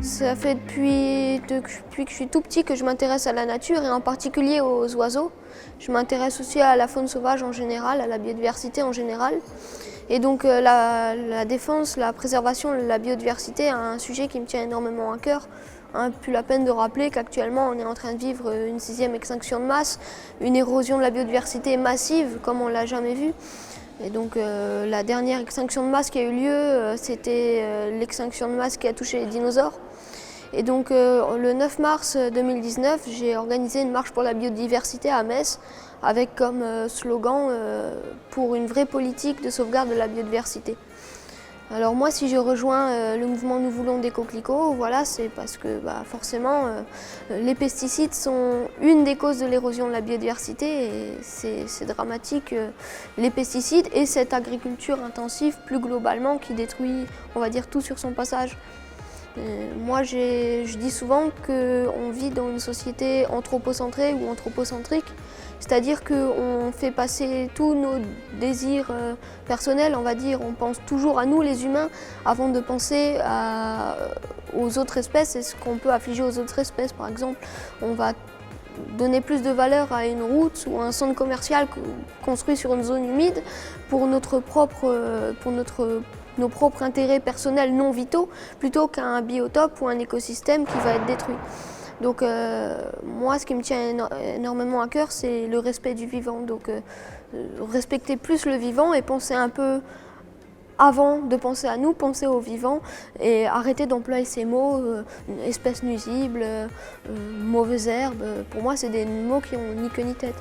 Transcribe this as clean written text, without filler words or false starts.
Ça fait depuis que je suis tout petit que je m'intéresse à la nature et en particulier aux oiseaux. Je m'intéresse aussi à la faune sauvage en général, à la biodiversité en général. Et donc la défense, la préservation de la biodiversité est un sujet qui me tient énormément à cœur. Plus la peine de rappeler qu'actuellement on est en train de vivre une 6e extinction de masse, une érosion de la biodiversité massive comme on ne l'a jamais vu. Et donc la dernière extinction de masse qui a eu lieu, c'était l'extinction de masse qui a touché les dinosaures. Et donc le 9 mars 2019, j'ai organisé une marche pour la biodiversité à Metz avec comme slogan pour une vraie politique de sauvegarde de la biodiversité. Alors moi, si je rejoins le mouvement Nous voulons des coquelicots, voilà, c'est parce que forcément les pesticides sont une des causes de l'érosion de la biodiversité et c'est dramatique, les pesticides et cette agriculture intensive plus globalement qui détruit, on va dire, tout sur son passage. Moi, je dis souvent qu'on vit dans une société anthropocentrée ou anthropocentrique, c'est-à-dire qu'on fait passer tous nos désirs personnels, on va dire, on pense toujours à nous les humains avant de penser aux autres espèces et ce qu'on peut affliger aux autres espèces. Par exemple, on va donner plus de valeur à une route ou à un centre commercial construit sur une zone humide pour nos propres intérêts personnels non vitaux plutôt qu'à un biotope ou un écosystème qui va être détruit. Donc moi, ce qui me tient énormément à cœur, c'est le respect du vivant. Donc respecter plus le vivant et penser un peu avant de penser à nous, penser au vivant et arrêter d'employer ces mots, espèces nuisibles, mauvaises herbes. Pour moi, c'est des mots qui n'ont ni queue ni tête.